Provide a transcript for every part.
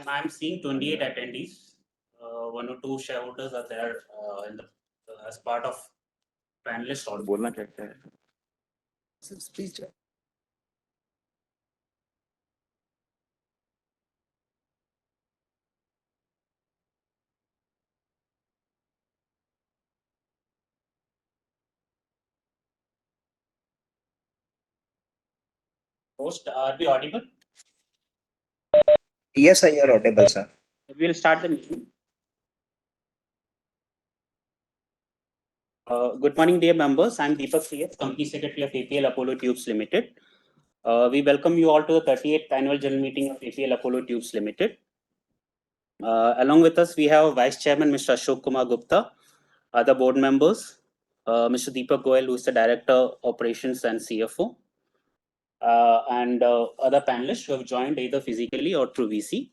I'm seeing 28 attendees. One or two shareholders are there as part of panelists. और बोलना क्या क्या है? Please. Host, are we audible? Yes, sir, you're audible, sir. We'll start the meeting. Good morning, dear members. I'm Deepak CS, Company Secretary of APL Apollo Tubes Limited. We welcome you all to the 38th Annual General Meeting of APL Apollo Tubes Limited. Along with us, we have Vice Chairman Mr. Ashok Kumar Gupta, other board members, Mr. Deepak Goyal, who is the Director, Operations and CFO, and other panelists who have joined either physically or through VC.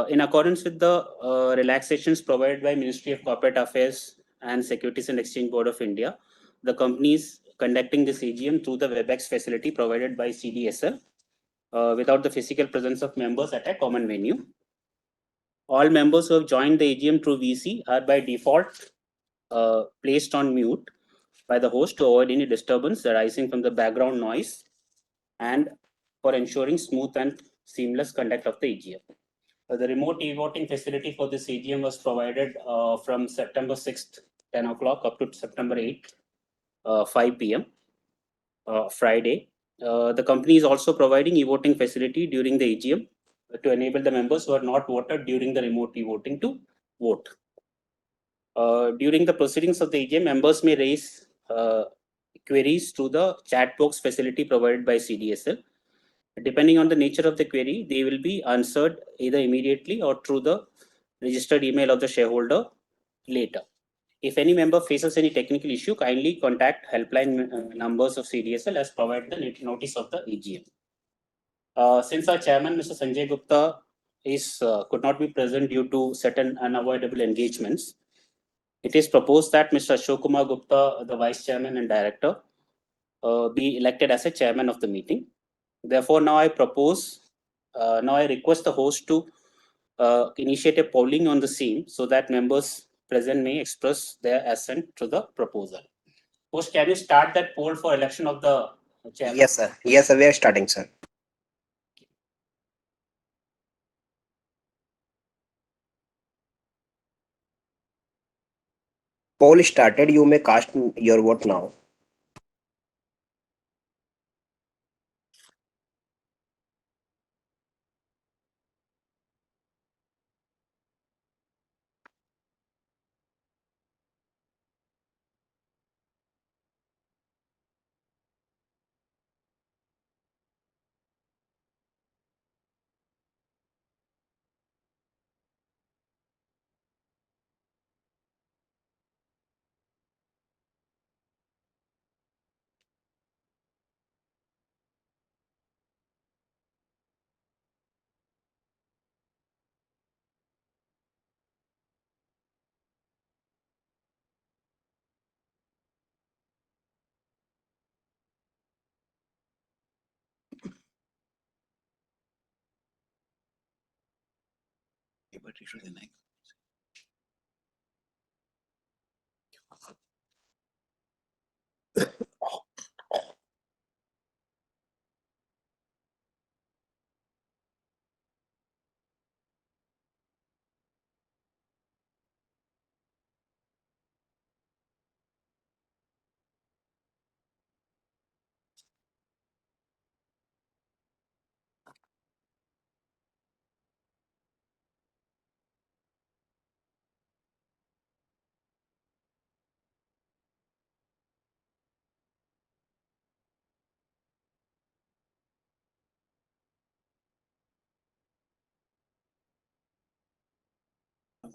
In accordance with the relaxations provided by Ministry of Corporate Affairs and Securities and Exchange Board of India, the company is conducting this AGM through the WebEx facility provided by CDSL without the physical presence of members at a common venue. All members who have joined the AGM through VC are by default placed on mute by the host to avoid any disturbance arising from the background noise and for ensuring smooth and seamless conduct of the AGM. The remote e-voting facility for this AGM was provided from September 6th, 10 o'clock up to September 8th, 5 p.m. Friday. The company is also providing e-voting facility during the AGM to enable the members who are not voted during the remote e-voting to vote. During the proceedings of the AGM, members may raise queries through the chat box facility provided by CDSL. Depending on the nature of the query, they will be answered either immediately or through the registered email of the shareholder later. If any member faces any technical issue, kindly contact helpline numbers of CDSL as provided in the notice of the AGM. Since our chairman, Mr. Sanjay Gupta, could not be present due to certain unavoidable engagements, it is proposed that Mr. Ashok Kumar Gupta, the vice chairman and director, be elected as a chairman of the meeting. Therefore, now I request the host to initiate a polling on the same so that members present may express their assent to the proposal. Host, can you start that poll for election of the chairman? Yes, sir. Yes, sir. We are starting, sir. Poll started. You may cast your vote now.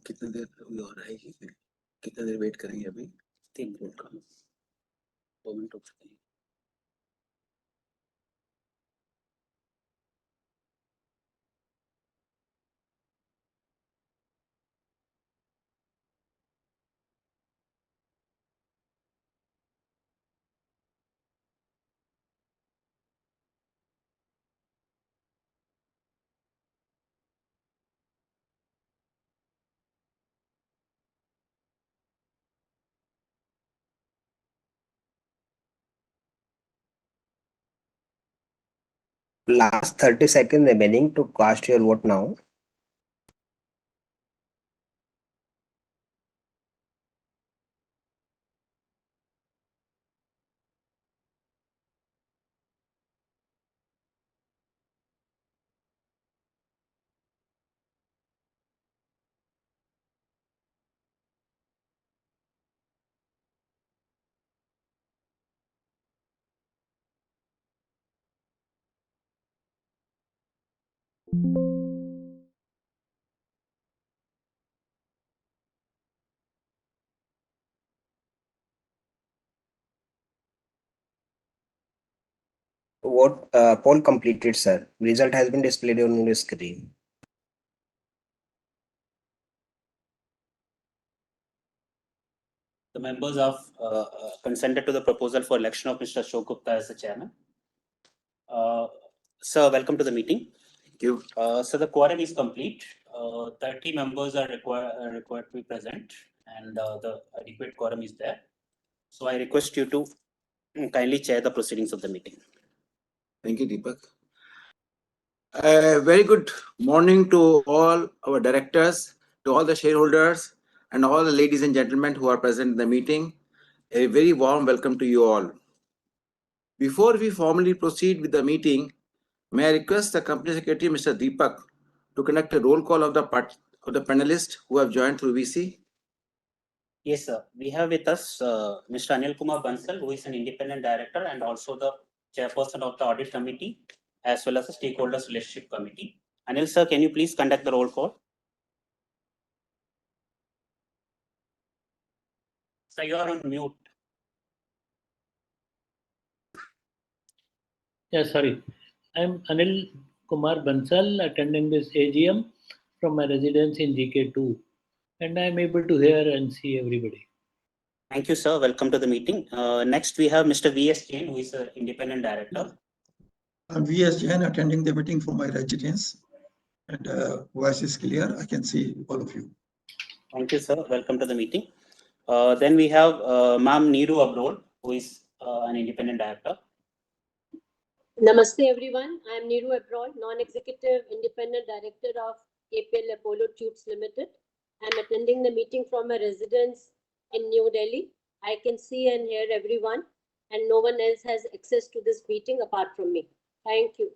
कितने देर हो रहा है कितने देर wait करेंगे अभी 3 minute का 2 minute रुक सकते हैं Last 30 seconds remaining to cast your vote now. Vote poll completed, sir. Result has been displayed on your screen. The members have consented to the proposal for election of Mr. Ashok Gupta as the chairman. Sir, welcome to the meeting. Thank you. So the quorum is complete. 30 members are required to be present, and the adequate quorum is there. So I request you to kindly chair the proceedings of the meeting. Thank you, Deepak. Very good morning to all our directors, to all the shareholders, and all the ladies and gentlemen who are present in the meeting. A very warm welcome to you all. Before we formally proceed with the meeting, may I request the Company Secretary, Mr. Deepak, to conduct a roll call of the panelists who have joined through VC. Yes, sir. We have with us Mr. Anil Kumar Bansal, who is an independent director and also the chairperson of the audit committee, as well as the stakeholders relationship committee. Anil, sir, can you please conduct the roll call? Sir, you are on mute. Yeah, sorry. I'm Anil Kumar Bansal, attending this AGM from my residence in GK2, and I'm able to hear and see everybody. Thank you, sir. Welcome to the meeting. Next, we have Mr. V.S. Jain, who is an independent director. I'm V.S. Jain, attending the meeting from my residence, and voice is clear. I can see all of you. Thank you, sir. Welcome to the meeting. Then we have Ma'am Neeru Abrol, who is an independent director. Namaste everyone. I am Neeru Abrol, non-executive independent director of APL Apollo Tubes Limited. I am attending the meeting from my residence in New Delhi. I can see and hear everyone, and no one else has access to this meeting apart from me. Thank you.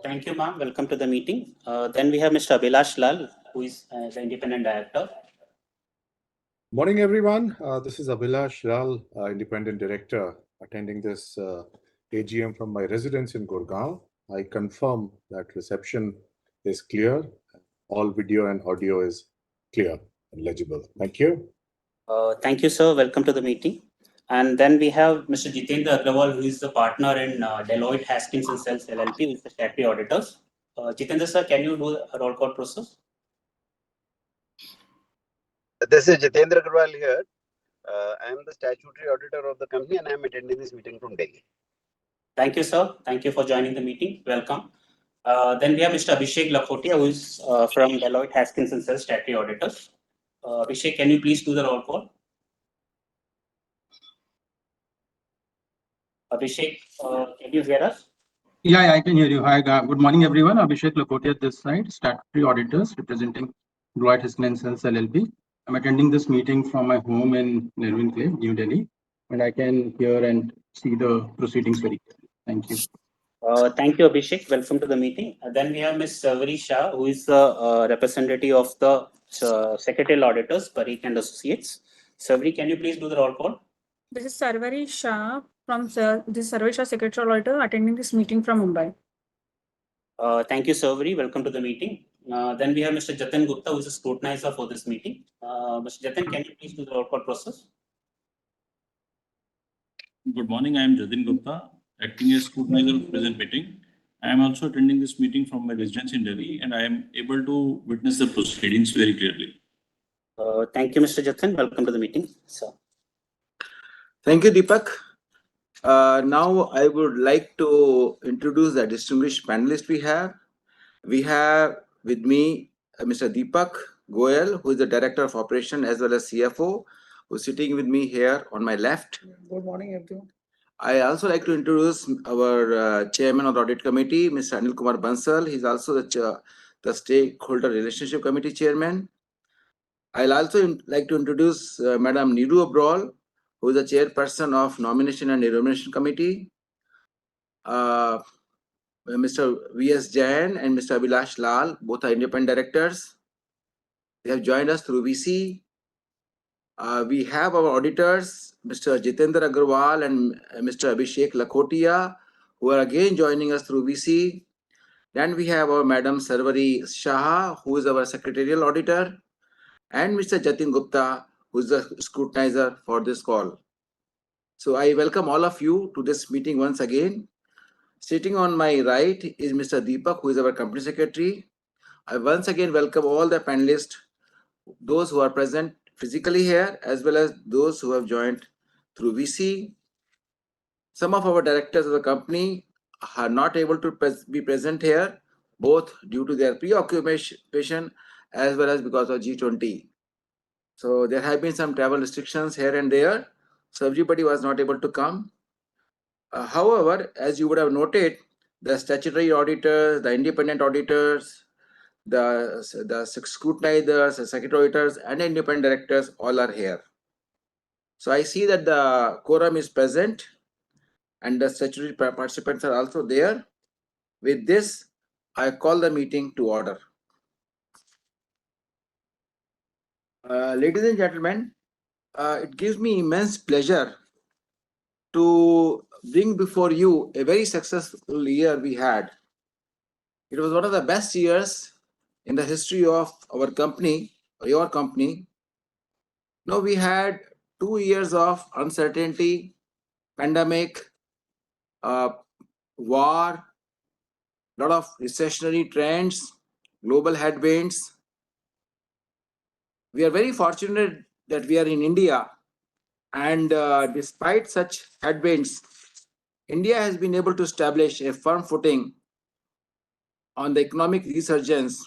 Thank you, ma'am. Welcome to the meeting. Then we have Mr. Abhilash Lal, who is the independent director. Morning, everyone. This is Abhilash Lal, independent director, attending this AGM from my residence in Gurgaon. I confirm that reception is clear. All video and audio is clear and legible. Thank you. Thank you, sir. Welcome to the meeting. And then we have Mr. Jitendra Agrawal, who is the partner in Deloitte Haskins and Sells LLP, with the statutory auditors. Jitendra, sir, can you do a roll call process? This is Jitendra Agrawal here. I am the statutory auditor of the company and I am attending this meeting from Delhi. Thank you, sir. Thank you for joining the meeting. Welcome. Then we have Mr. Abhishek Lakhotia, who is from Deloitte Haskins and Sells statutory auditors. Abhishek, can you please do the roll call? Abhishek, can you hear us? Yeah, I can hear you. Hi, good morning, everyone. Abhishek Lakhotia this side, statutory auditors representing Deloitte Haskins and Sells LLP. I'm attending this meeting from my home in Nirvin Place, New Delhi, and I can hear and see the proceedings very clearly. Thank you. Thank you, Abhishek. Welcome to the meeting. Then we have Ms. Savari Shah, who is the representative of the secretarial auditors, Parikh and Associates. Savari, can you please do the roll call? This is Sarvari Shah from this Sarvari Shah Secretarial Auditor attending this meeting from Mumbai. Thank you, Savari. Welcome to the meeting. Then we have Mr. Jatin Gupta, who is a scrutinizer for this meeting. Mr. Jatin, can you please do the roll call process? Good morning. I am Jatin Gupta, acting as scrutinizer of present meeting. I am also attending this meeting from my residence in Delhi, and I am able to witness the proceedings very clearly. Thank you, Mr. Jatin. Welcome to the meeting, sir. Thank you, Deepak. Now I would like to introduce the distinguished panelists we have. We have with me Mr. Deepak Goyal, who is the Director of Operation as well as CFO, who is sitting with me here on my left. Good morning, everyone. I also like to introduce our chairman of the audit committee, Mr. Anil Kumar Bansal. He's also the stakeholder relationship committee chairman. I'll also like to introduce Madam Niru Abrol, who is the chairperson of nomination and remuneration committee. Mr. V.S. Jain and Mr. Abhilash Lal, both are independent directors. They have joined us through VC. We have our auditors, Mr. Jitendra Agarwal and Mr. Abhishek Lakhotia, who are again joining us through VC. Then we have our Madam Sarvari Shah, who is our secretarial auditor, and Mr. Jatin Gupta, who is the scrutinizer for this call. So I welcome all of you to this meeting once again. Sitting on my right is Mr. Deepak, who is our company secretary. I once again welcome all the panelists, those who are present physically here, as well as those who have joined through VC. Some of our directors of the company are not able to be present here, both due to their preoccupation as well as because of G20. So there have been some travel restrictions here and there, so everybody was not able to come. However, as you would have noted, the statutory auditors, the independent auditors, the scrutinizers, the secretary auditors, and independent directors all are here. So I see that the quorum is present and the statutory participants are also there. With this, I call the meeting to order. Ladies and gentlemen, it gives me immense pleasure to bring before you a very successful year we had. It was one of the best years in the history of our company, or your company. Now we had 2 years of uncertainty, pandemic, war, lot of recessionary trends, global headwinds. We are very fortunate that we are in India, and despite such headwinds, India has been able to establish a firm footing on the economic resurgence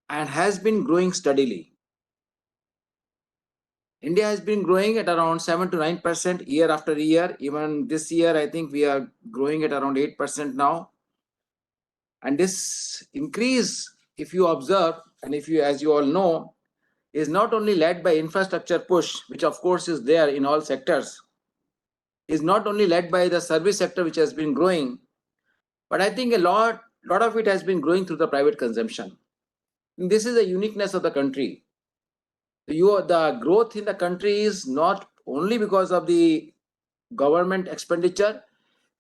and has been growing steadily. India has been growing at around 7 to 9% year after year. Even this year, I think we are growing at around 8% now. And this increase, if you observe, and if you, as you all know, is not only led by infrastructure push, which of course is there in all sectors, is not only led by the service sector, which has been growing, but I think a lot of it has been growing through the private consumption. And this is the uniqueness of the country. The growth in the country is not only because of the government expenditure,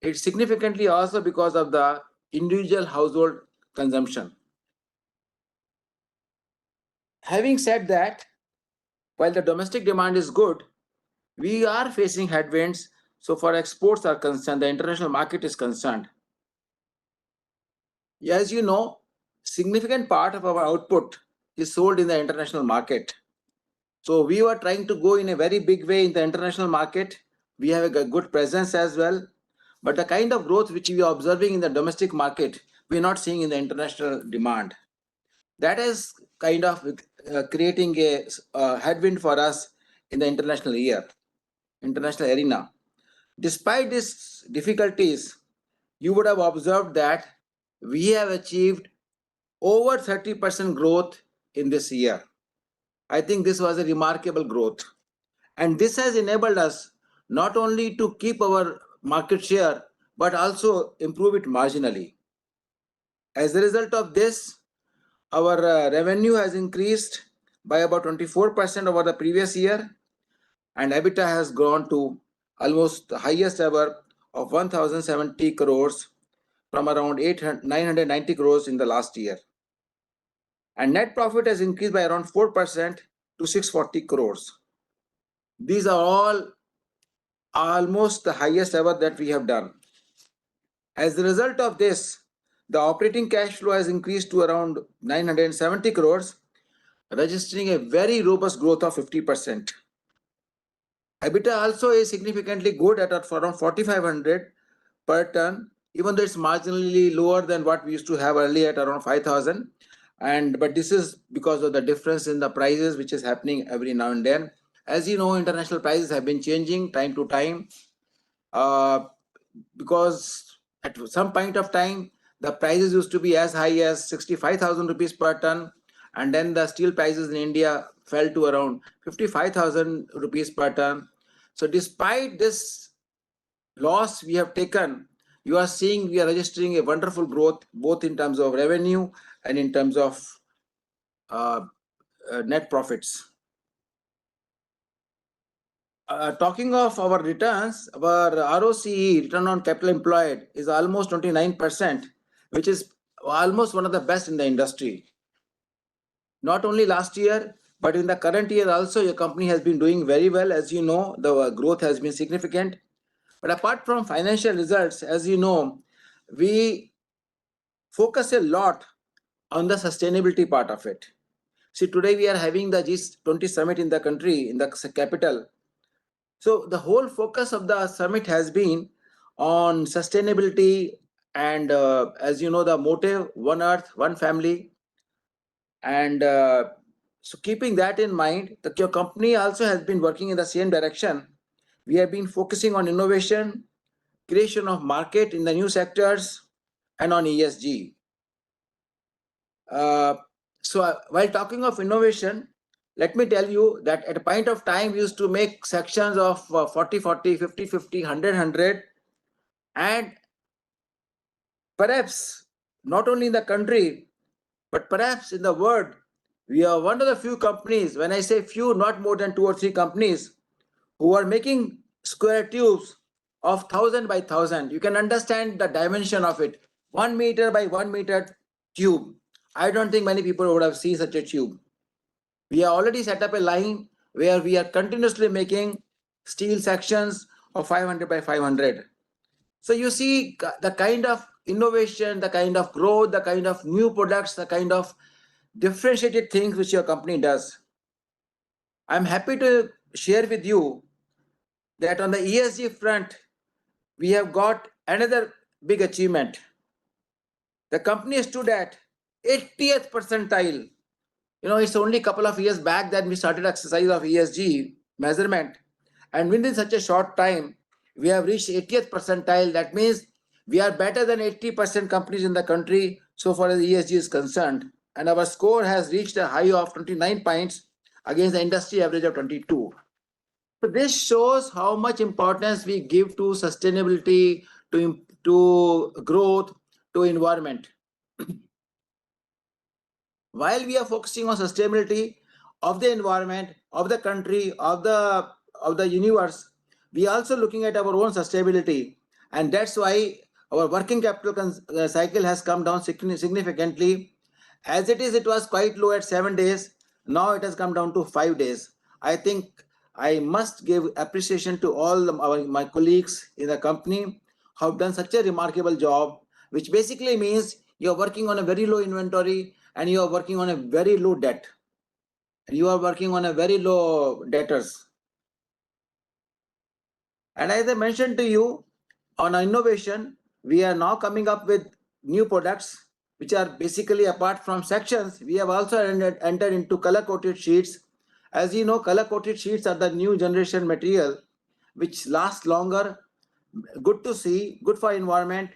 it's significantly also because of the individual household consumption. Having said that, while the domestic demand is good, we are facing headwinds. So far exports are concerned, the international market is concerned. As you know, significant part of our output is sold in the international market. So we were trying to go in a very big way in the international market. We have a good presence as well. But the kind of growth which we are observing in the domestic market, we're not seeing in the international demand. That is kind of creating a headwind for us in the international arena. Despite these difficulties, you would have observed that we have achieved over 30% growth in this year. I think this was a remarkable growth. And this has enabled us not only to keep our market share, but also improve it marginally. As a result of this, our revenue has increased by about 24% over the previous year, and EBITDA has grown to almost the highest ever of 1,070 crores from around 990 crores in the last year. And net profit has increased by around 4% to 640 crores. These are all almost the highest ever that we have done. As a result of this, the operating cash flow has increased to around 970 crores, registering a very robust growth of 50%. EBITDA also is significantly good at around 4,500 per ton, even though it's marginally lower than what we used to have earlier at around 5,000. But this is because of the difference in the prices, which is happening every now and then. As you know, international prices have been changing time to time. because at some point of time, the prices used to be as high as 65,000 rupees per ton. And then the steel prices in India fell to around 55,000 rupees per ton. So despite this loss we have taken, you are seeing we are registering a wonderful growth, both in terms of revenue and in terms of net profits. Talking of our returns, our ROCE, return on capital employed, is almost 29%, which is almost one of the best in the industry. Not only last year, but in the current year also, your company has been doing very well. As you know, the growth has been significant. But apart from financial results, as you know, we focus a lot on the sustainability part of it. See, today we are having the G20 summit in the country, in the capital. So the whole focus of the summit has been on sustainability and as you know, the motive, one earth, one family. And so keeping that in mind, your company also has been working in the same direction. We have been focusing on innovation, creation of market in the new sectors, and on ESG. While talking of innovation, let me tell you that at a point of time, we used to make sections of 40, 40, 50, 50, 100, 100. And perhaps not only in the country, but perhaps in the world, we are one of the few companies, when I say few, not more than 2 or 3 companies, who are making square tubes of 1,000 by 1,000. You can understand the dimension of it. 1 meter by 1 meter tube. I don't think many people would have seen such a tube. We have already set up a line where we are continuously making steel sections of 500 by 500. So you see the kind of innovation, the kind of growth, the kind of new products, the kind of differentiated things which your company does. I'm happy to share with you that on the ESG front, we have got another big achievement. The company stood at 80th percentile. You know, it's only a couple of years back that we started exercise of ESG measurement. And within such a short time, we have reached 80th percentile. That means we are better than 80% companies in the country so far as ESG is concerned. And our score has reached a high of 29 points against the industry average of 22. So this shows how much importance we give to sustainability, to growth, to environment. While we are focusing on sustainability of the environment, of the country, of the universe, we are also looking at our own sustainability. And that's why our working capital cycle has come down significantly. As it is, it was quite low at 7 days. Now it has come down to 5 days. I think I must give appreciation to all my colleagues in the company who have done such a remarkable job, which basically means you're working on a very low inventory and you are working on a very low debt. You are working on a very low debtors. And as I mentioned to you, on innovation, we are now coming up with new products, which are basically apart from sections. We have also entered into color-coated sheets. As you know, color-coated sheets are the new generation material, which lasts longer, good to see, good for environment,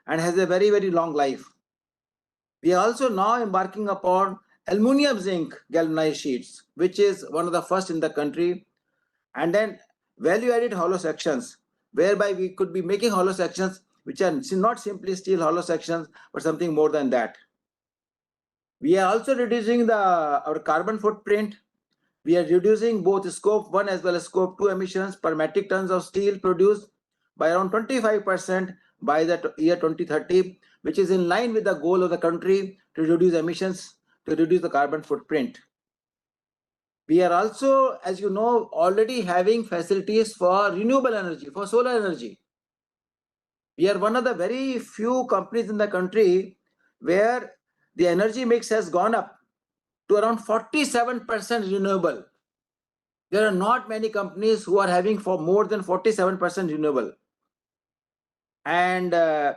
and has a very, very long life. We are also now embarking upon aluminum zinc galvanized sheets, which is one of the first in the country. And then value-added hollow sections, whereby we could be making hollow sections which are not simply steel hollow sections, but something more than that. We are also reducing our carbon footprint. We are reducing both scope 1 as well as scope 2 emissions per metric tons of steel produced by around 25% by the year 2030, which is in line with the goal of the country to reduce emissions, to reduce the carbon footprint. We are also, as you know, already having facilities for renewable energy, for solar energy. We are one of the very few companies in the country where the energy mix has gone up to around 47% renewable. There are not many companies who are having for more than 47% renewable. And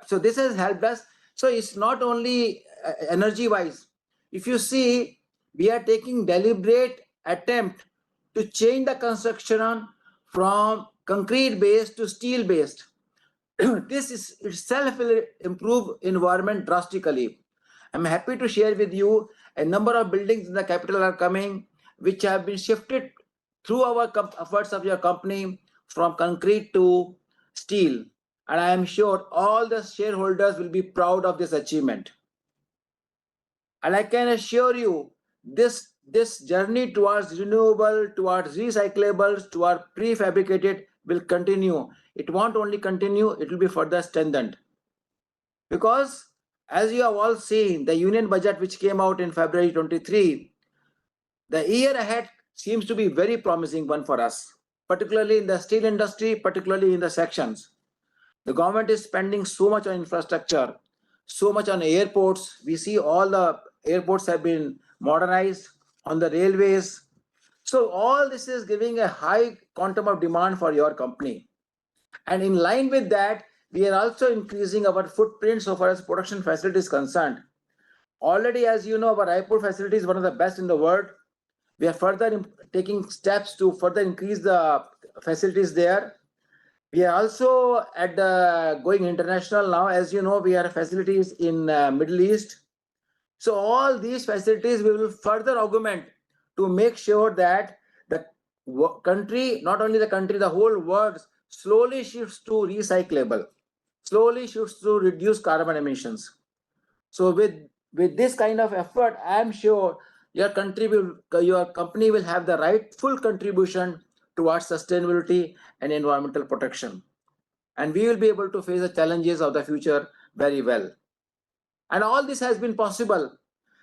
so this has helped us. So it's not only energy wise. If you see, we are taking deliberate attempt to change the construction from concrete based to steel based. this is itself will improve environment drastically. I'm happy to share with you a number of buildings in the capital are coming, which have been shifted through our efforts of your company from concrete to steel. And I am sure all the shareholders will be proud of this achievement. And I can assure you, this journey towards renewable, towards recyclables, towards prefabricated will continue. It won't only continue, it will be further strengthened. Because as you have all seen, the union budget which came out in February 23, the year ahead seems to be very promising one for us, particularly in the steel industry, particularly in the sections. The government is spending so much on infrastructure, so much on airports. We see all the airports have been modernized, on the railways. So all this is giving a high quantum of demand for your company. And in line with that, we are also increasing our footprint so far as production facility is concerned. Already, as you know, our Raipur facility is one of the best in the world. We are further taking steps to further increase the facilities there. We are also at going international now. As you know, we have facilities in Middle East. So all these facilities we will further augment to make sure that the country, not only the country, the whole world slowly shifts to recyclable, slowly shifts to reduce carbon emissions. So with this kind of effort, I am sure your company will have the rightful contribution towards sustainability and environmental protection. And we will be able to face the challenges of the future very well. And all this has been possible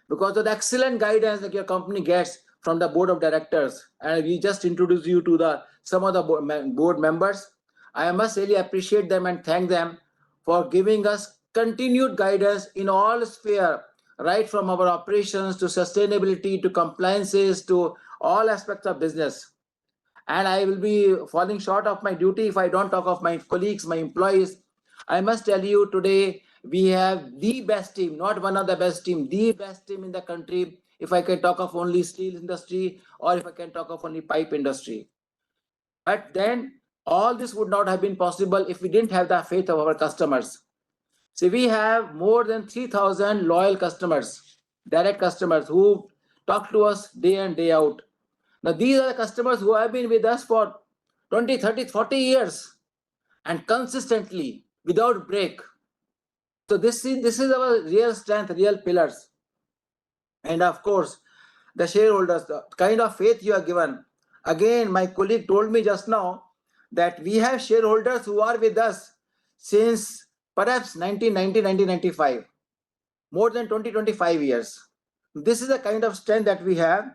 because of the excellent guidance that your company gets from the board of directors. And we just introduced you to some of the board members. I must really appreciate them and thank them for giving us continued guidance in all spheres, right from our operations to sustainability to compliances to all aspects of business. And I will be falling short of my duty if I don't talk of my colleagues, my employees. I must tell you today, we have the best team, not one of the best team, the best team in the country. If I can talk of only steel industry or if I can talk of only pipe industry. But then all this would not have been possible if we didn't have the faith of our customers. So we have more than 3,000 loyal customers, direct customers who talk to us day in, day out. Now, these are the customers who have been with us for 20, 30, 40 years and consistently without break. So this is our real strength, real pillars. And of course, the shareholders, the kind of faith you are given. Again, my colleague told me just now that we have shareholders who are with us since perhaps 1990, 1995, more than 20, 25 years. This is the kind of strength that we have.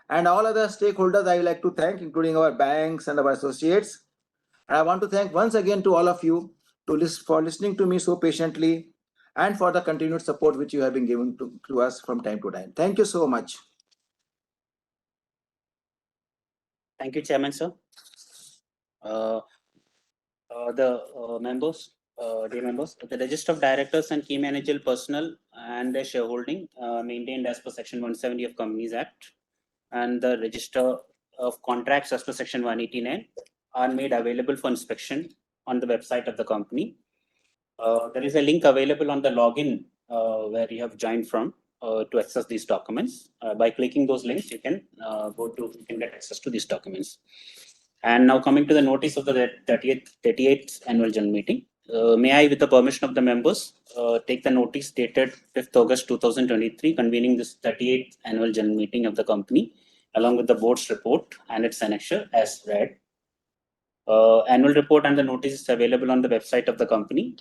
And all other stakeholders I would like to thank, including our banks and our associates. And I want to thank once again to all of you for listening to me so patiently and for the continued support which you have been giving to us from time to time. Thank you so much. Thank you, Chairman, sir. Members, dear members, the register of directors and key managerial personnel and their shareholding maintained as per Section 170 of Companies Act and the register of contracts as per Section 189 are made available for inspection on the website of the company. There is a link available on the login where you have joined from to access these documents. By clicking those links, you can get access to these documents. And now coming to the notice of the 38th annual general meeting. May I, with the permission of the members, take the notice dated 5th August 2023 convening this 38th annual general meeting of the company along with the board's report and its annexure as read. Annual report and the notice is available on the website of the company,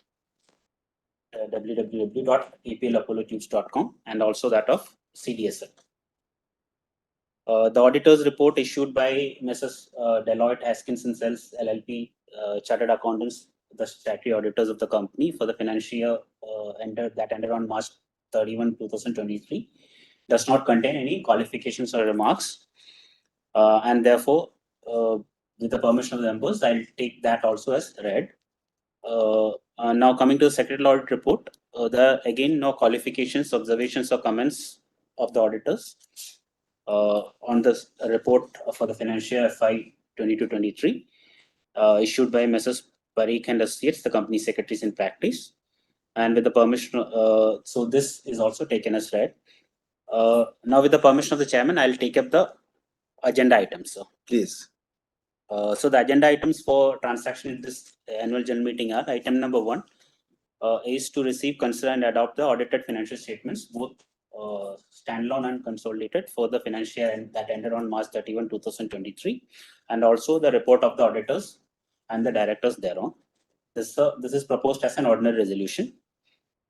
www.aplapollotubes.com, and also that of CDSL. The auditor's report issued by Messrs. Deloitte Haskins & Sells LLP, Chartered Accountants, the statutory auditors of the company for the financial year that ended on March 31, 2023, does not contain any qualifications or remarks. And therefore, with the permission of the members, I'll take that also as read. Now coming to the secretarial audit report, there are again no qualifications, observations or comments of the auditors on the report for the financial year FY 22-23 issued by Messrs. Parikh and Associates, the company secretaries in practice. And with the permission, so this is also taken as read. Now, with the permission of the chairman, I'll take up the agenda items. So, Please. so the agenda items for transaction in this annual general meeting are: item number 1 is to receive, consider, and adopt the audited financial statements, both standalone and consolidated, for the financial year that ended on March 31, 2023, and also the report of the auditors and the directors thereon. This is proposed as an ordinary resolution.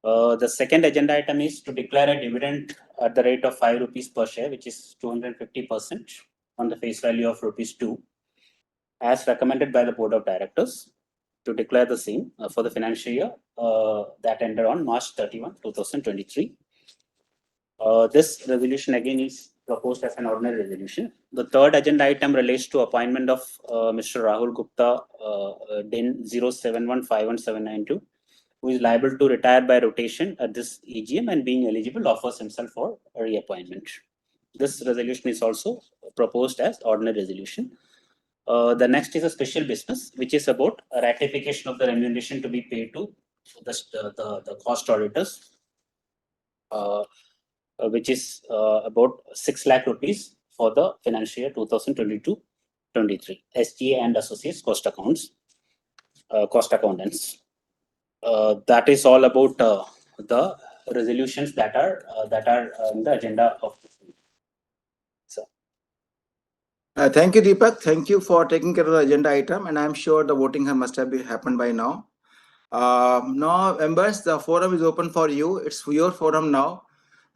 The second agenda item is to declare a dividend at the rate of 5 rupees per share, which is 250% on the face value of rupees 2, as recommended by the Board of Directors, to declare the same for the financial year that ended on March 31, 2023. This resolution again is proposed as an ordinary resolution. The third agenda item relates to appointment of Mr. Rahul Gupta, DIN 071517992, who is liable to retire by rotation at this AGM and being eligible offers himself for a reappointment. This resolution is also proposed as ordinary resolution. The next is a special business, which is about a ratification of the remuneration to be paid to the cost auditors, which is about 6 lakh rupees for the financial year 2022-23. SGA and Associates cost accountants. That is all about the resolutions that are in the agenda of this meeting. So, Thank you, Deepak. Thank you for taking care of the agenda item, and I'm sure the voting must have happened by now. Now, members, the forum is open for you. It's your forum now.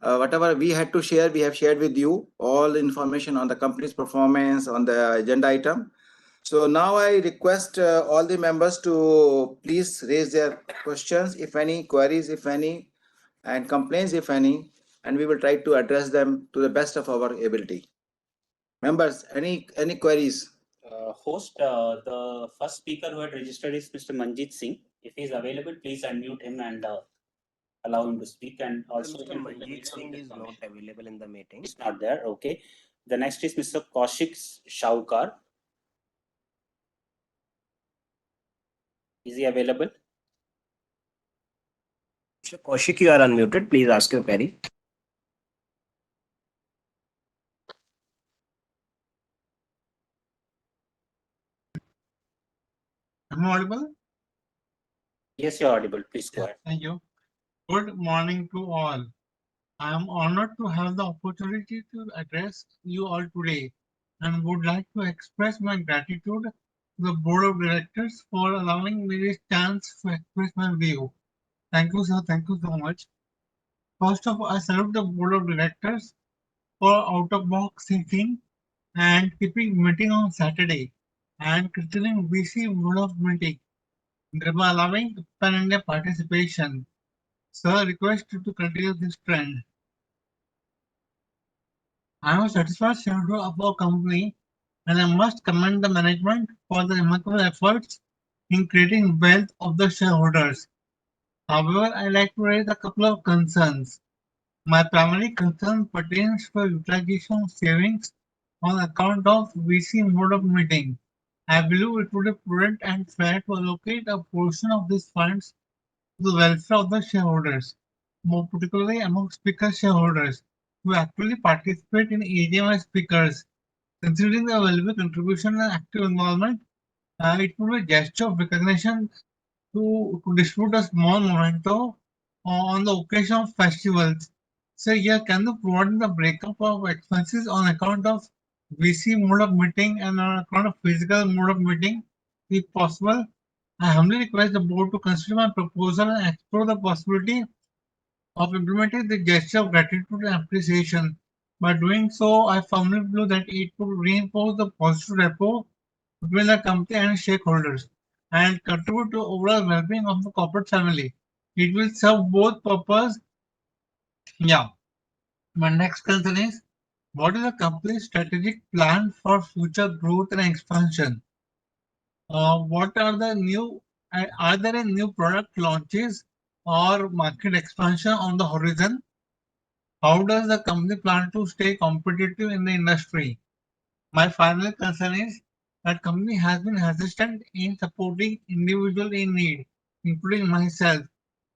Whatever we had to share, we have shared with you all the information on the company's performance on the agenda item. So now I request all the members to please raise their questions, if any, queries, if any, and complaints, if any, and we will try to address them to the best of our ability. Members, any queries? host, the first speaker who had registered is Mr. Manjit Singh. If he is available, please unmute him and allow him to speak. And also, Mr. Manjit Singh is not available in the meeting. It's not there. Okay. The next is Mr. Kaushik Shaukar. Is he available? Mr. Kaushik, you are unmuted. Please ask your query. Am I audible? Yes, you're audible. Please go ahead. Thank you. Good morning to all. I am honored to have the opportunity to address you all today and would like to express my gratitude to the Board of Directors for allowing me this chance to express my view. Thank you, sir. Thank you so much. First of all, I salute the Board of Directors for out-of-box thinking and keeping meeting on Saturday and considering VC mode of meeting, thereby allowing pan-India participation. Sir, request you to continue this trend. I am a satisfied shareholder of our company and I must commend the management for the remarkable efforts in creating wealth of the shareholders. However, I like to raise a couple of concerns. My primary concern pertains to utilization of savings on account of VC mode of meeting. I believe it would be prudent and fair to allocate a portion of these funds to the welfare of the shareholders, more particularly among speaker shareholders who actually participate in AGM as speakers. Considering the valuable contribution and active involvement, it would be a gesture of recognition to distribute a small memento on the occasion of festivals. So here, can you provide the breakup of expenses on account of VC mode of meeting and on account of physical mode of meeting, if possible? I humbly request the board to consider my proposal and explore the possibility of implementing the gesture of gratitude and appreciation. By doing so, I firmly believe that it would reinforce the positive rapport between the company and stakeholders and contribute to overall well-being of the corporate family. It will serve both purposes. Yeah. My next concern is, what is the company's strategic plan for future growth and expansion? What are the new? Are there any new product launches or market expansion on the horizon? How does the company plan to stay competitive in the industry? My final concern is, that company has been hesitant in supporting individuals in need, including myself.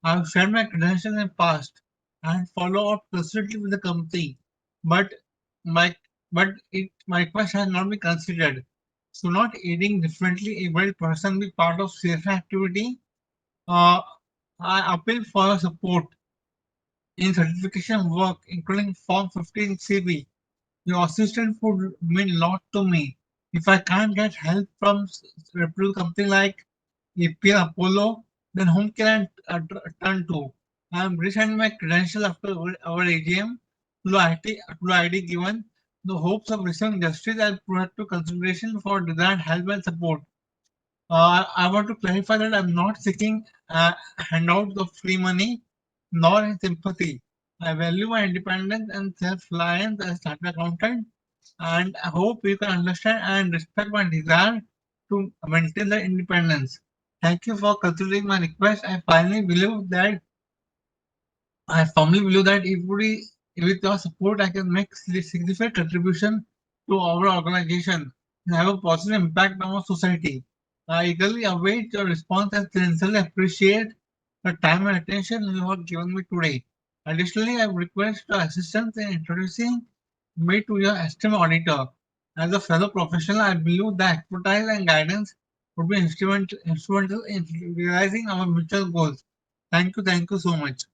I have shared my credentials in the past and follow up closely with the company, but my my request has not been considered. So not aiding differently abled person be part of safe activity. Uh, I appeal for your support in certification work, including Form 15CB. Your assistance would mean a lot to me. If I can't get help from reputable company like APL Apollo, then whom can I turn to? I am resending my credentials after our AGM to the ID given the hopes of receiving justice and proactive consideration for desired help and support. I want to clarify that I'm not seeking handouts of free money nor in sympathy. I value my independence and self-reliance as chartered accountant, and I hope you can understand and respect my desire to maintain the independence. Thank you for considering my request. I firmly believe that with your support, I can make significant contribution to our organization and have a positive impact on our society. I eagerly await your response and sincerely appreciate the time and attention you have given me today. Additionally, I request your assistance in introducing me to your esteemed auditor. As a fellow professional, I believe the expertise and guidance would be instrumental in realizing our mutual goals. Thank you so much.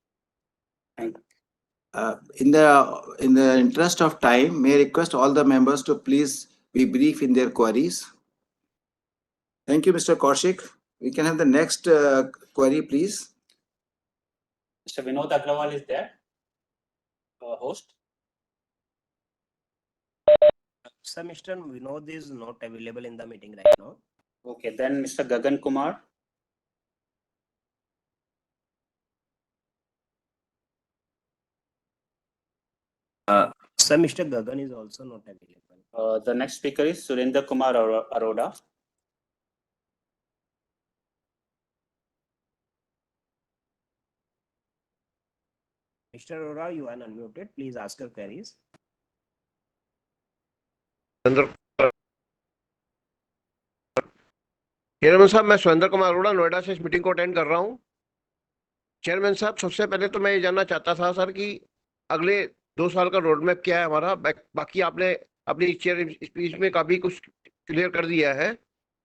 In the interest of time, may I request all the members to please be brief in their queries. Thank you, Mr. Kaushik. We can have the next query, please. Mr. Vinod Agrawal is there, host. Sir, Mr. Vinod is not available in the meeting right now. Okay, then Mr. Gagan Kumar. Sir, Mr. Gagan is also not available. The next speaker is Surendra Kumar Arora. Mr. Arora, you are unmuted. Please ask your queries. Chairman साहब, मैं सुरेंद्र कुमार अरोड़ा नोएडा से इस meeting को attend कर रहा हूं। Chairman साहब, सबसे पहले तो मैं ये जानना चाहता था सर कि अगले 2 साल का रोड मैप क्या है हमारा। बाकी आपने अपनी चेयर स्पीच में काफी कुछ क्लियर कर दिया है,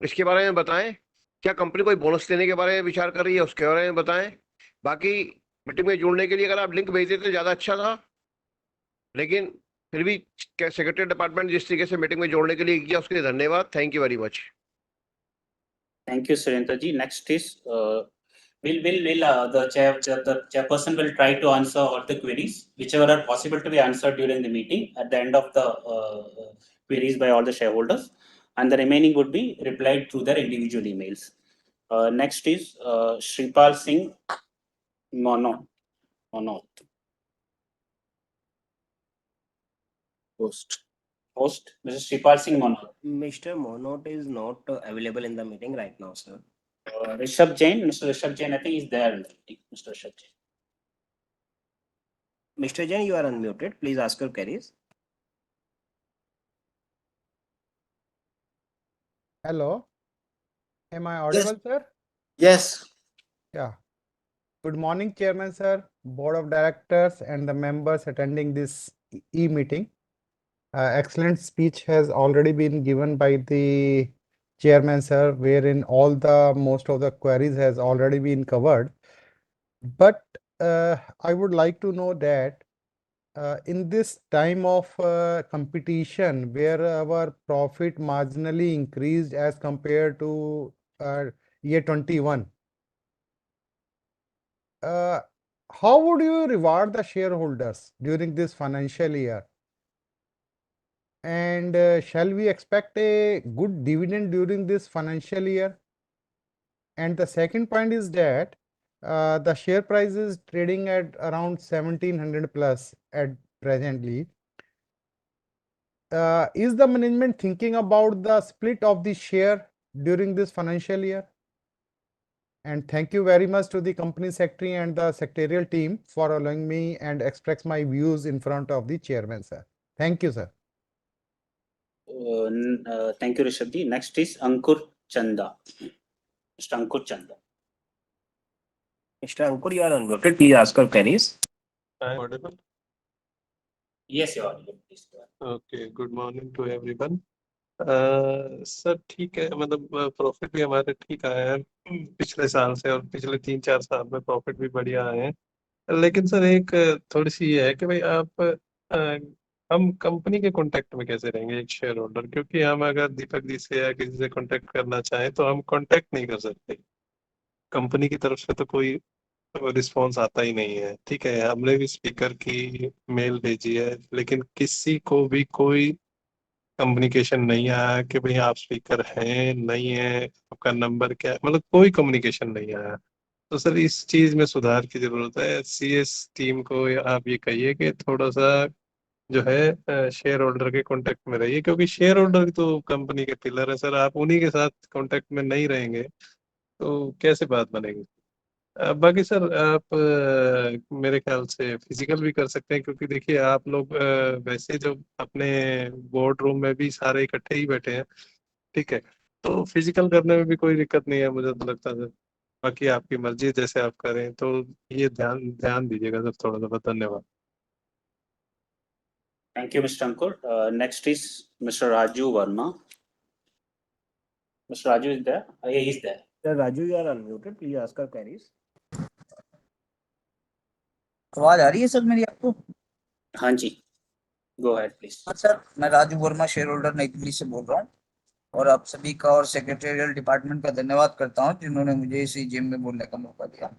इसके बारे में बताएं। क्या कंपनी कोई बोनस देने के बारे में विचार कर रही है, उसके बारे में बताएं। बाकी मीटिंग में जुड़ने के लिए अगर आप लिंक भेज देते तो ज्यादा अच्छा था, लेकिन फिर भी सेक्रेटरी डिपार्टमेंट जिस तरीके से मीटिंग में जोड़ने के लिए किया उसके लिए धन्यवाद। Thank you very much. Thank you, Surendra ji. Next is the chairperson will try to answer all the queries, whichever are possible to be answered during the meeting at the end of the queries by all the shareholders, and the remaining would be replied through their individual emails. Next is Shripal Singh Monot. Host, Mr. Shripal Singh Monot. Mr. Monot is not available in the meeting right now, sir. Rishabh Jain, Mr. Rishabh Jain, I think is there in the meeting. Mr. Rishabh Jain. Mr. Jain, you are unmuted. Please ask your queries. Hello. Am I audible, sir? Yes. Yeah. Good morning, Chairman, sir, Board of Directors, and the members attending this e-meeting. Excellent speech has already been given by the Chairman, sir, wherein most of the queries has already been covered. But I would like to know that in this time of competition, where our profit marginally increased as compared to year 21, how would you reward the shareholders during this financial year? And shall we expect a good dividend during this financial year? And the second point is that the share price is trading at around 1700 plus at presently. Is the management thinking about the split of the share during this financial year? And thank you very much to the company secretary and the secretarial team for allowing me and express my views in front of the chairman, sir. Thank you, sir. Thank you, Rishabh. Next is Ankur Chanda. Mr. Ankur Chanda. Mr. Ankur, you are unmuted. Please ask your queries. I'm audible. Yes, you are. Please go ahead. Okay, good morning to everyone. Sir ठीक है, मतलब profit भी हमारे ठीक आया है पिछले साल से, और पिछले 3-4 साल में प्रॉफिट भी बढ़िया आए हैं। लेकिन सर एक थोड़ी सी ये है कि भाई आप हम कंपनी के कांटेक्ट में कैसे रहेंगे एक शेयर होल्डर, क्योंकि हम अगर दीपक जी से या किसी से कांटेक्ट करना चाहें तो हम कांटेक्ट नहीं कर सकते। कंपनी की तरफ से तो कोई रिस्पॉन्स आता ही नहीं है। ठीक है, हमने भी स्पीकर की मेल भेजी है, लेकिन किसी को भी कोई कम्युनिकेशन नहीं आया कि भाई आप स्पीकर हैं नहीं है, आपका नंबर क्या है, मतलब कोई कम्युनिकेशन नहीं आया। तो सर इस चीज में सुधार की जरूरत है। सीएस टीम को आप ये कहिए कि थोड़ा सा जो है शेयर होल्डर के कांटेक्ट में रहिए, क्योंकि शेयर होल्डर तो कंपनी के पिलर है सर। आप उन्हीं के साथ कांटेक्ट में नहीं रहेंगे तो कैसे बात बनेगी। बाकी सर आप मेरे ख्याल से फिजिकल भी कर सकते हैं, क्योंकि देखिए आप लोग वैसे जो अपने बोर्ड रूम में भी सारे इकट्ठे ही बैठे हैं। ठीक है, तो फिजिकल करने में भी कोई दिक्कत नहीं है मुझे तो लगता है। बाकी आपकी मर्जी है, जैसे आप करें, तो ये ध्यान ध्यान दीजिएगा सर थोड़ा सा। धन्यवाद। Thank you, Mr. Ankur. Next is Mr. Raju Verma. Mr. Raju is there? Yeah, he is there. Sir Raju, you are unmuted. Please ask your queries. आवाज आ रही है सर मेरी आपको? हाँ जी, गो अहेड प्लीज। सर मैं Raju Verma share holder नई दिल्ली से बोल रहा हूँ, और आप सभी का और सेक्रेटरियल डिपार्टमेंट का धन्यवाद करता हूँ जिन्होंने मुझे इस EGM में बोलने का मौका दिया।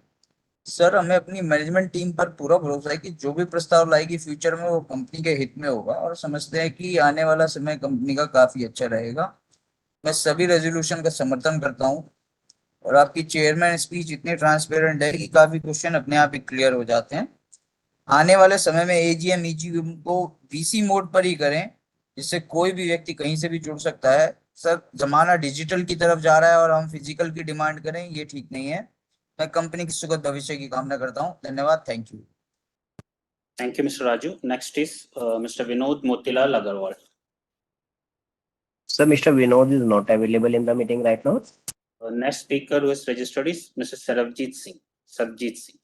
सर हमें अपनी मैनेजमेंट टीम पर पूरा भरोसा है कि जो भी प्रस्ताव लाएगी फ्यूचर में वो कंपनी के हित में होगा, और समझते हैं कि आने वाला समय कंपनी का काफी अच्छा रहेगा। मैं सभी रेजोल्यूशन का समर्थन करता हूँ, और आपकी चेयरमैन स्पीच इतनी ट्रांसपेरेंट है कि काफी क्वेश्चन अपने आप ही क्लियर हो जाते हैं। आने वाले समय में AGM EGM को VC मोड पर ही करें, जिससे कोई भी व्यक्ति कहीं से भी जुड़ सकता है। सर जमाना डिजिटल की तरफ जा रहा है और हम फिजिकल की डिमांड करें, ये ठीक नहीं है। मैं कंपनी की सुखद भविष्य की कामना करता हूँ। धन्यवाद। Thank you. Thank you, Mr. Raju. Next is Mr. Vinod Motilal Agarwal. Sir, Mr. Vinod is not available in the meeting right now. Next speaker who is registered is Mr. Sarabjit Singh. Sarabjit Singh.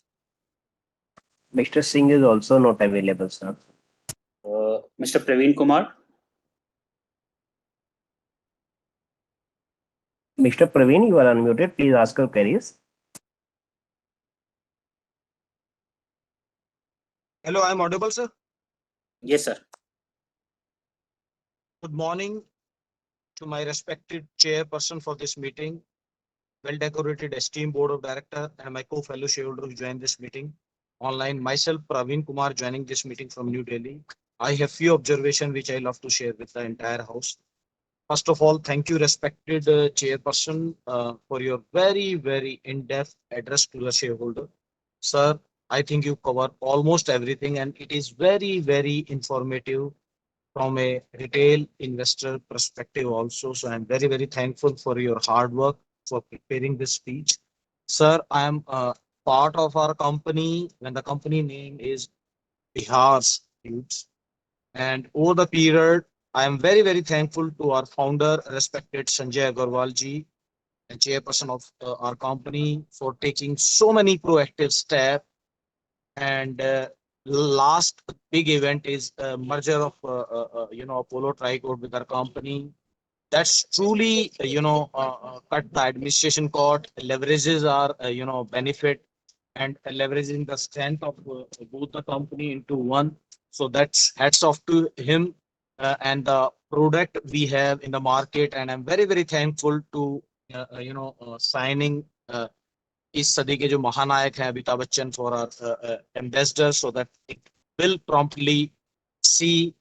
Mr. Singh is also not available, sir. Mr. Praveen Kumar. Mr. Praveen, you are unmuted. Please ask your queries. Hello, I'm audible, sir. Yes, sir. Good morning to my respected chairperson for this meeting, well-decorated esteemed board of director, and my co-fellow shareholders who joined this meeting online. Myself, Praveen Kumar, joining this meeting from New Delhi. I have few observations which I love to share with the entire house. First of all, thank you, respected chairperson, for your very, very in-depth address to the shareholder. Sir, I think you cover almost everything, and it is very, very informative from a retail investor perspective also. So I'm very, very thankful for your hard work for preparing this speech. Sir, I am part of our company when the company name is Bihar's Tubes. And over the period, I am very, very thankful to our founder, respected Sanjay Agarwal ji, and chairperson of our company, for taking so many proactive steps. And last big event is merger of Apollo Tricord with our company. That's truly cut the administration cost, leverages our benefit, and leveraging the strength of both the company into one. So that's hats off to him and the product we have in the market. And I'm very, very thankful to signing इस सदी के जो महानायक हैं Amitabh Bachchan for our ambassador, so that it will promptly see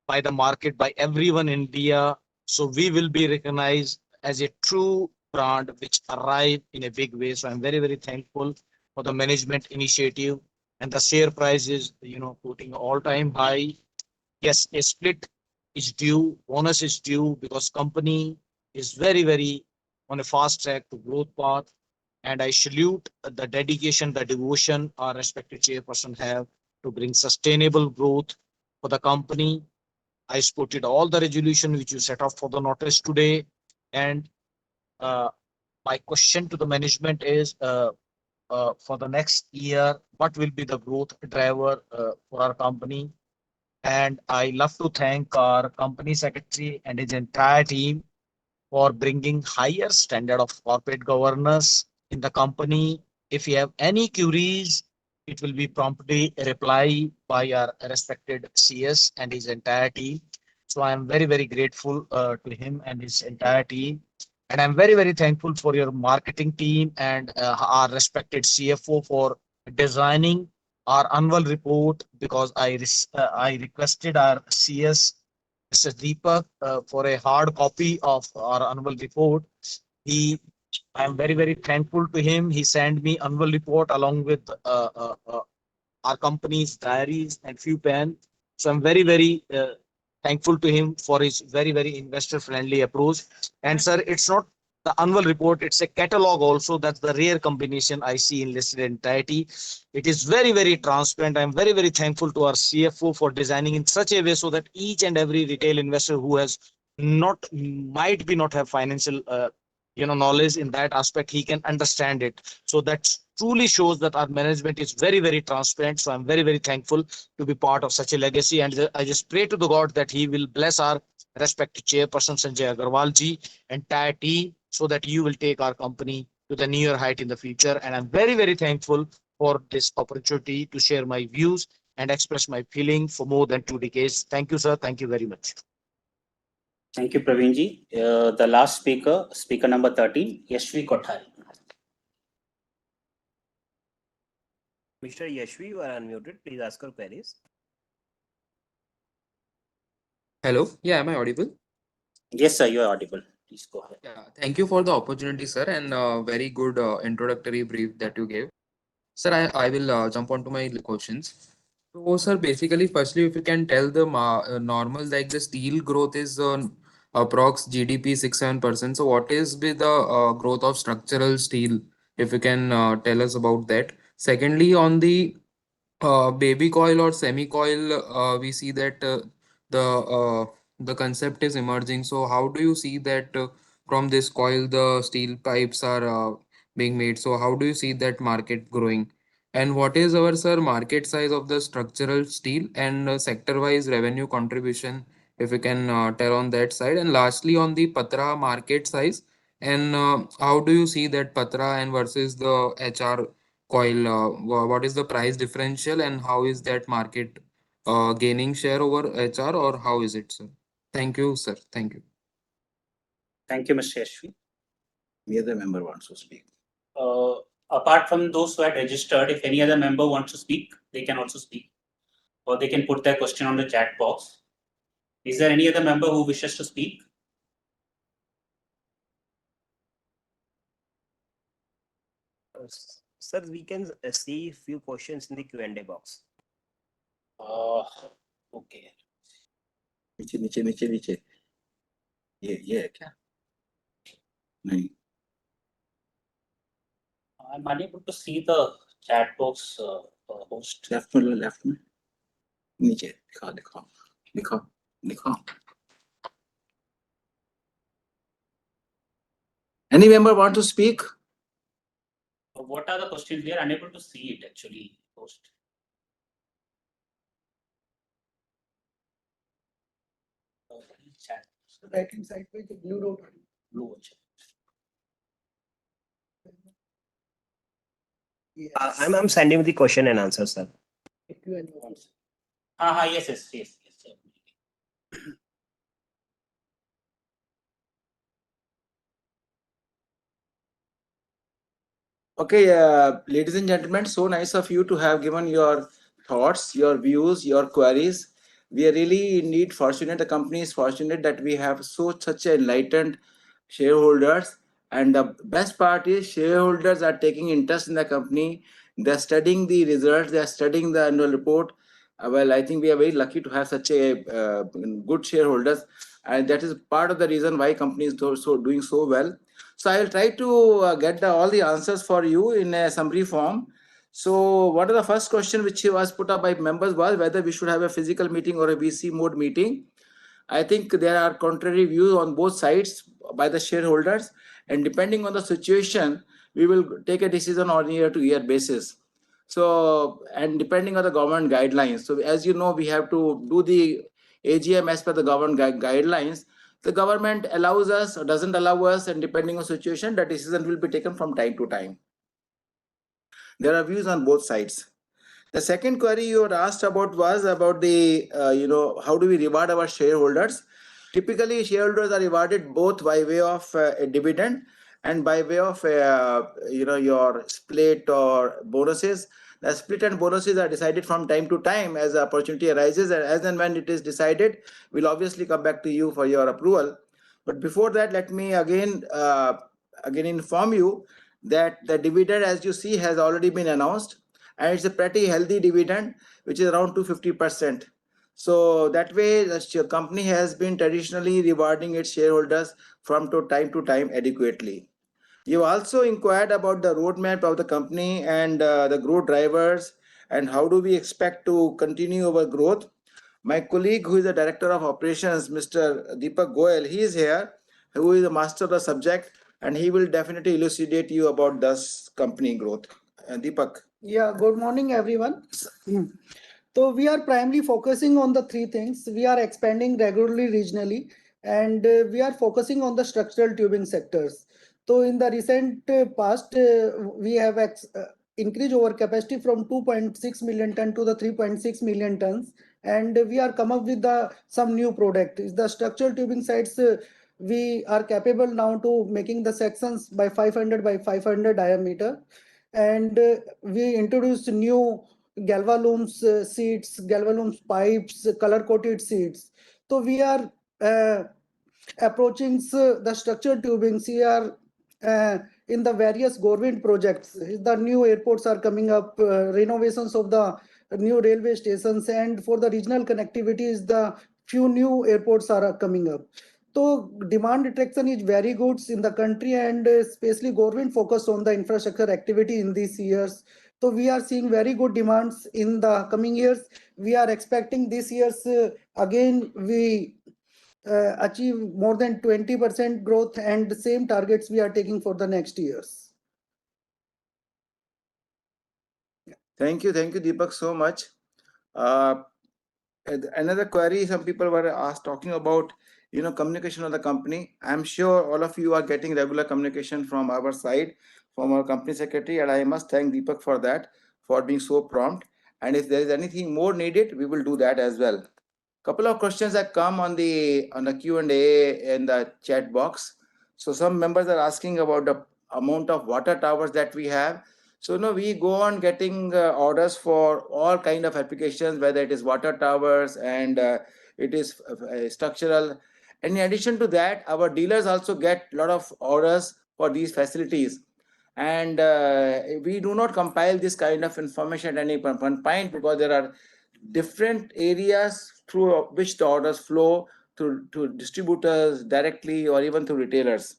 by the market, by everyone in India. So we will be recognized as a true brand which arrive in a big way. So I'm very, very thankful for the management initiative, and the share price is putting all-time high. Yes, a split is due, bonus is due, because company is very, very on a fast track to growth path. And I salute the dedication, the devotion our respected chairperson have to bring sustainable growth for the company. I supported all the resolution which you set off for the notice today. And my question to the management is, for the next year, what will be the growth driver for our company? And I love to thank our company secretary and his entire team for bringing higher standard of corporate governance in the company. If you have any queries, it will be promptly replied by our respected CS and his entire team. So I am very, very grateful to him and his entire team. And I'm very, very thankful for your marketing team and our respected CFO for designing our annual report, because I requested our CS, Mr. Deepak, for a hard copy of our annual report. I am very, very thankful to him. He sent me annual report along with our company's diaries and few pen. So I'm very, very thankful to him for his very, very investor friendly approach. And sir, it's not the annual report, it's a catalog also. That's the rare combination I see in listed entirety. It is very, very transparent. I'm very, very thankful to our CFO for designing in such a way so that each and every retail investor who has might be not have financial knowledge in that aspect, he can understand it. So that truly shows that our management is very, very transparent. So I'm very, very thankful to be part of such a legacy. And I just pray to the God that he will bless our respected chairperson Sanjay Agarwal ji, entire team, so that you will take our company to the near height in the future. And I'm very, very thankful for this opportunity to share my views and express my feeling for more than 2 decades. Thank you, sir. Thank you very much. Thank you, Praveen ji. The last speaker, speaker number 13, Yashvi Kothari. Mr. Yashvi, you are unmuted. Please ask your queries. Hello. Yeah, am I audible? Yes, sir, you are audible. Please go ahead. Yeah, thank you for the opportunity, sir, and very good introductory brief that you gave. Sir, I will jump onto my questions. So, sir, basically, firstly, if you can tell the normal, like the steel growth is approx GDP 6-7%. So, what is with the growth of structural steel? If you can tell us about that. Secondly, on the baby coil or semi coil, we see that the concept is emerging. So, how do you see that from this coil the steel pipes are being made? So, how do you see that market growing? And what is our, sir, market size of the structural steel and sector-wise revenue contribution, if you can tell on that side? And lastly, on the Patra market size, and how do you see that Patra and versus the HR coil? What is the price differential and how is that market gaining share over HR, or how is it, sir? Thank you, sir. Thank you. Thank you, Mr. Yashvi. The other member wants to speak. Apart from those who had registered, if any other member wants to speak, they can also speak, or they can put their question on the chat box. Is there any other member who wishes to speak? Sir, we can see few questions in the Q&A box. Okay. नीचे ये है क्या? नहीं. I'm unable to see the chat box, host. Left में नीचे दिखाओ. Any member want to speak? What are the questions? We are unable to see it actually, host. Chat. Right hand side पे जो blue dot है. Blue. I'm sending the question and answer, sir. Yes. Okay, ladies and gentlemen, so nice of you to have given your thoughts, your views, your queries. We are really indeed fortunate. The company is fortunate that we have such enlightened shareholders. And the best part is shareholders are taking interest in the company. They're studying the results. They're studying the annual report. Well, I think we are very lucky to have such a good shareholders. And that is part of the reason why company is doing so well. So I will try to get all the answers for you in a summary form. So one of the first question which was put up by members was whether we should have a physical meeting or a VC mode meeting. I think there are contrary views on both sides by the shareholders, and depending on the situation, we will take a decision on year-to-year basis. So, and depending on the government guidelines. So, as you know, we have to do the AGM as per the government guidelines. The government allows us or doesn't allow us, and depending on situation, the decision will be taken from time to time. There are views on both sides. The second query you had asked about was about the, how do we reward our shareholders? Typically, shareholders are rewarded both by way of a dividend and by way of, your split or bonuses. The split and bonuses are decided from time to time as the opportunity arises, and as and when it is decided, we'll obviously come back to you for your approval. But before that, let me again inform you that the dividend, as you see, has already been announced, and it's a pretty healthy dividend, which is around 250%. So that way, the company has been traditionally rewarding its shareholders from time to time adequately. You also inquired about the roadmap of the company and the growth drivers and how do we expect to continue our growth. My colleague, who is the Director of Operations, Mr. Deepak Goyal, he is here, who is a master of the subject, and he will definitely elucidate you about this company growth. Deepak. Yeah, good morning, everyone. So we are primarily focusing on the three things. We are expanding regularly regionally, and we are focusing on the structural tubing sectors. So in the recent past, we have increased our capacity from 2.6 million ton to the 3.6 million tons, and we are come up with some new product. The structural tubing sides, we are capable now to making the sections by 500 by 500 diameter, and we introduced new galvalooms seats, galvalooms pipes, color coated seats. So we are approaching the structured tubings here in the various government projects. The new airports are coming up, renovations of the new railway stations, and for the regional connectivities, the few new airports are coming up. So demand attraction is very good in the country, and especially government focus on the infrastructure activity in these years. So we are seeing very good demands in the coming years. We are expecting this year's again we achieve more than 20% growth, and the same targets we are taking for the next years. Thank you, Deepak, so much. Another query some people were talking about, communication of the company. I'm sure all of you are getting regular communication from our side, from our company secretary, and I must thank Deepak for that, for being so prompt. And if there is anything more needed, we will do that as well. Couple of questions have come on the Q&A in the chat box. So some members are asking about the amount of water towers that we have. So no, we go on getting orders for all kind of applications, whether it is water towers and it is structural. And in addition to that, our dealers also get a lot of orders for these facilities. And we do not compile this kind of information at any one point, because there are different areas through which the orders flow to distributors directly or even to retailers.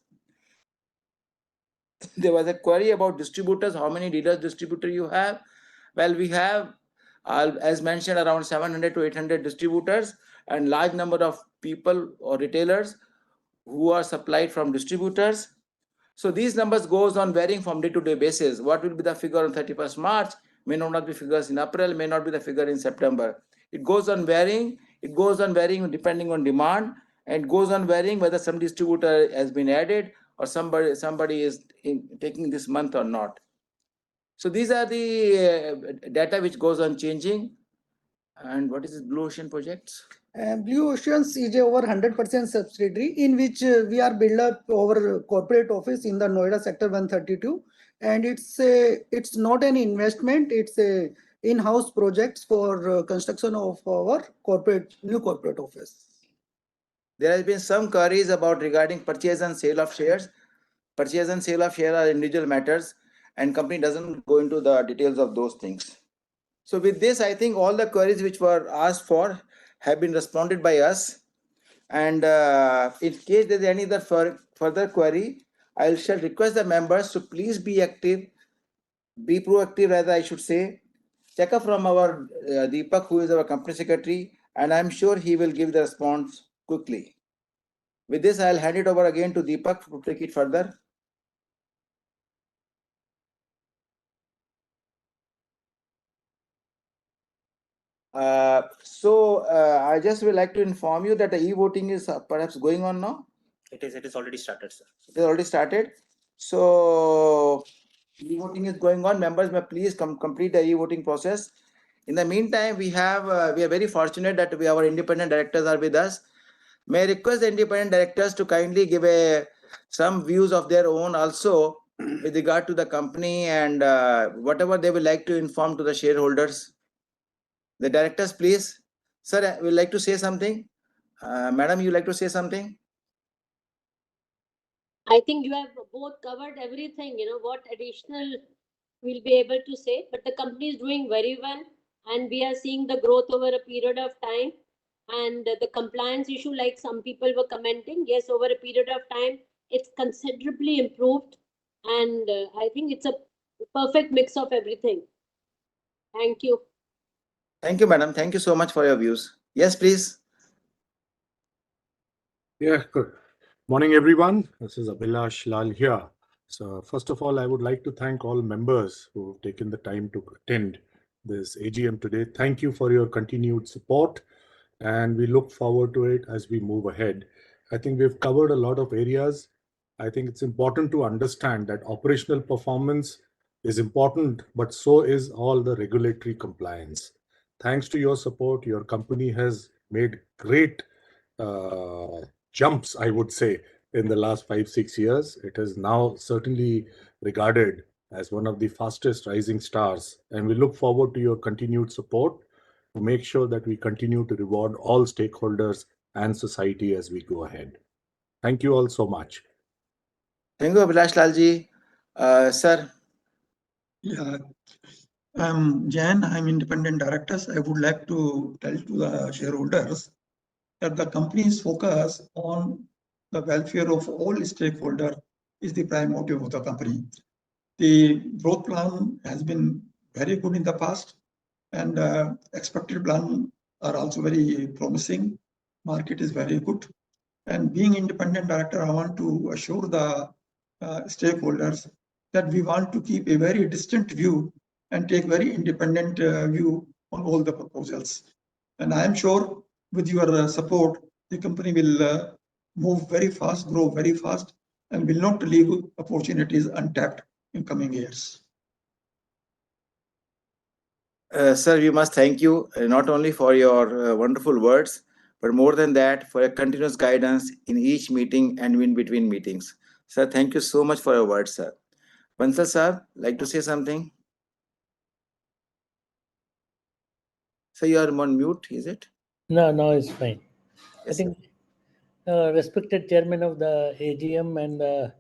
There was a query about distributors. How many dealers distributor you have? Well, we have, as mentioned, around 700 to 800 distributors, and large number of people or retailers who are supplied from distributors. So these numbers goes on varying from day-to-day basis. What will be the figure on 31st March may not be figures in April, may not be the figure in September. It goes on varying. It goes on varying depending on demand, and goes on varying whether some distributor has been added or somebody is taking this month or not. So these are the data which goes on changing. And what is this Blue Ocean projects? Blue Oceans is a over 100% subsidiary in which we are build up our corporate office in the Noida sector 132, and it's not an investment, it's a in-house projects for construction of our new corporate office. There has been some queries about regarding purchase and sale of shares. Purchase and sale of shares are individual matters, and company doesn't go into the details of those things. So with this, I think all the queries which were asked for have been responded by us. And in case there is any other further query, I shall request the members to please be active, be proactive, rather I should say. Check up from our Deepak, who is our company secretary, and I'm sure he will give the response quickly. quickly. With this, I'll hand it over again to Deepak to take it further. I just would like to inform you that the e-voting is perhaps going on now. It is already started, sir. It has already started. So e-voting is going on. Members may please complete the e-voting process. In the meantime, we are very fortunate that our independent directors are with us. May I request the independent directors to kindly give some views of their own also with regard to the company and whatever they would like to inform to the shareholders. The directors, please. Sir, I would like to say something. Madam, you like to say something? I think you have both covered everything, what additional we'll be able to say, but the company is doing very well and we are seeing the growth over a period of time. And the compliance issue, like some people were commenting, yes, over a period of time, it's considerably improved. And I think it's a perfect mix of everything. Thank you. Thank you, madam. Thank you so much for your views. Yes, please. Yeah, good. Morning, everyone. This is Abhilash Lal here. So first of all, I would like to thank all members who have taken the time to attend this AGM today. Thank you for your continued support, and we look forward to it as we move ahead. I think we've covered a lot of areas. I think it's important to understand that operational performance is important, but so is all the regulatory compliance. Thanks to your support, your company has made great jumps, I would say, in the last 5-6 years. It is now certainly regarded as one of the fastest rising stars, and we look forward to your continued support to make sure that we continue to reward all stakeholders and society as we go ahead. Thank you all so much. Thank you, Abhilash Lalji. Sir. Yeah, I'm Jan. I'm independent directors. I would like to tell to the shareholders that the company's focus on the welfare of all stakeholders is the prime motive of the company. The growth plan has been very good in the past, and expected plan are also very promising. Market is very good. And being independent director, I want to assure the stakeholders that we want to keep a very distant view and take very independent view on all the proposals. And I am sure with your support, the company will move very fast, grow very fast, and will not leave opportunities untapped in coming years. Sir, we must thank you not only for your wonderful words, but more than that, for your continuous guidance in each meeting and in between meetings. Sir, thank you so much for your words, sir. Bansal sir, like to say something? Sir, you are on mute, is it? No, it's fine. Yes, I think respected chairman of the AGM and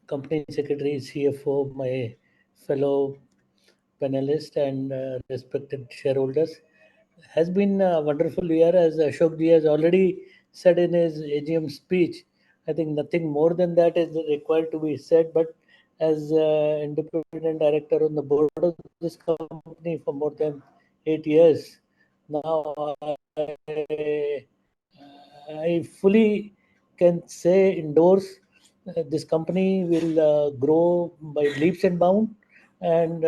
company secretary, CFO, my fellow panelists and respected shareholders, has been a wonderful year, as Ashok ji has already said in his AGM speech. I think nothing more than that is required to be said, but as independent director on the board of this company for more than 8 years, now I fully can say, endorse, this company will grow by leaps and bounds, and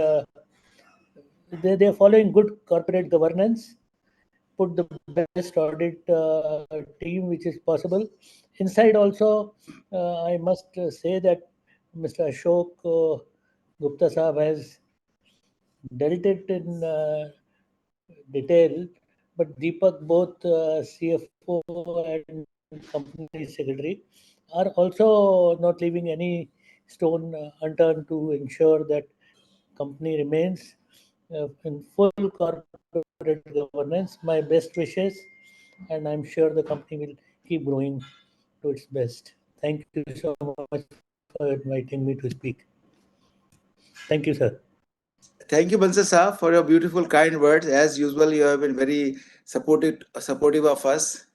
they are following good corporate governance, put the best audit team which is possible. Inside also, I must say that Mr. Ashok Gupta Saab has dealt it in detail, but Deepak, both CFO and company secretary, are also not leaving any stone unturned to ensure that company remains in full corporate governance. My best wishes, and I'm sure the company will keep growing to its best. Thank you so much for inviting me to speak. Thank you, sir. Thank you, Bansal sir, for your beautiful, kind words. As usual, you have been very supportive of us,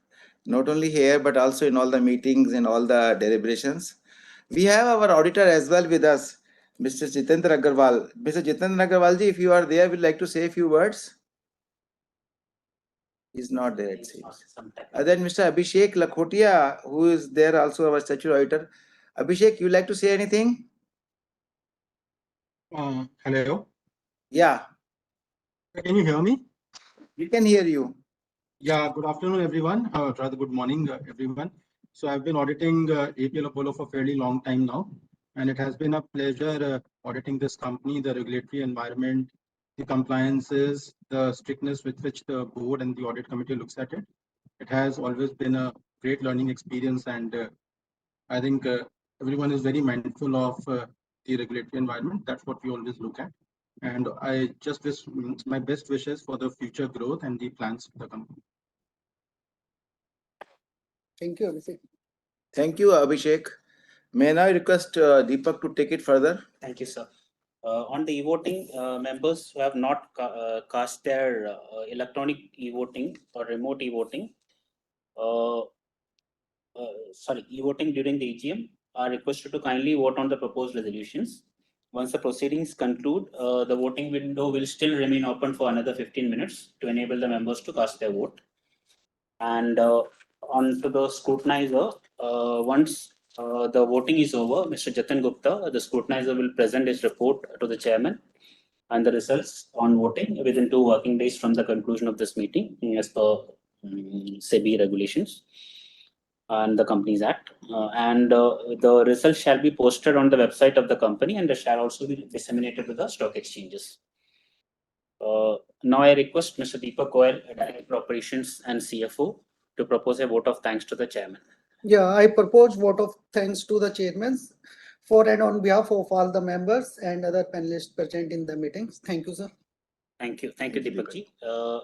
not only here, but also in all the meetings and all the deliberations. We have our auditor as well with us, Mr. Jitendra Agarwal. Mr. Jitendra Agarwal ji, if you are there, we'd like to say a few words. He's not there, it He's seems. not sometime. Then Mr. Abhishek Lakhotia, who is there also our statutory auditor. Abhishek, you like to say anything? Hello, Yeah, can you hear me? we can hear you. Yeah, good afternoon, everyone. Rather good morning, everyone. So I've been auditing APL Apollo for a fairly long time now, and it has been a pleasure auditing this company, the regulatory environment, the compliances, the strictness with which the board and the audit committee looks at it. It has always been a great learning experience, and I think everyone is very mindful of the regulatory environment. That's what we always look at. And I just wish my best wishes for the future growth and the plans for the company. Thank you, Abhishek. Thank you, Abhishek. May I now request Deepak to take it further? Thank you, sir. On the e-voting, members who have not cast their electronic e-voting or remote e-voting, e-voting during the AGM are requested to kindly vote on the proposed resolutions. Once the proceedings conclude, the voting window will still remain open for another 15 minutes to enable the members to cast their vote. And on to the scrutinizer, once the voting is over, Mr. Jatin Gupta, the scrutinizer, will present his report to the chairman and the results on voting within 2 working days from the conclusion of this meeting as per SEBI regulations and the Companies Act. The results shall be posted on the website of the company and they shall also be disseminated to the stock exchanges. Now I request Mr. Deepak Goyal, Director of Operations and CFO, to propose a vote of thanks to the chairman. Yeah, I propose vote of thanks to the chairman for and on behalf of all the members and other panelists present in the meetings. Thank you, sir. Thank you, Deepak ji.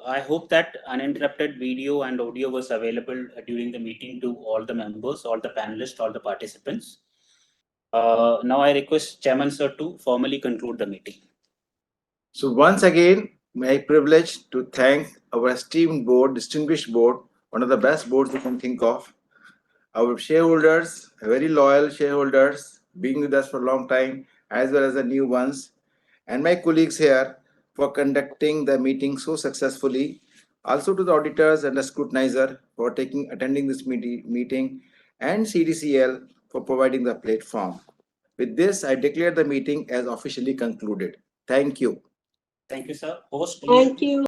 I hope that uninterrupted video and audio was available during the meeting to all the members, all the panelists, all the participants. Now I request Chairman sir to formally conclude the meeting. So once again, my privilege to thank our esteemed board, distinguished board, one of the best boards you can think of. Our shareholders, very loyal shareholders, being with us for a long time, as well as the new ones, and my colleagues here for conducting the meeting so successfully. Also to the auditors and the scrutinizer for attending this meeting, and CDCL for providing the platform. With this, I declare the meeting as officially concluded. Thank you. Thank you, sir. Host, Thank you.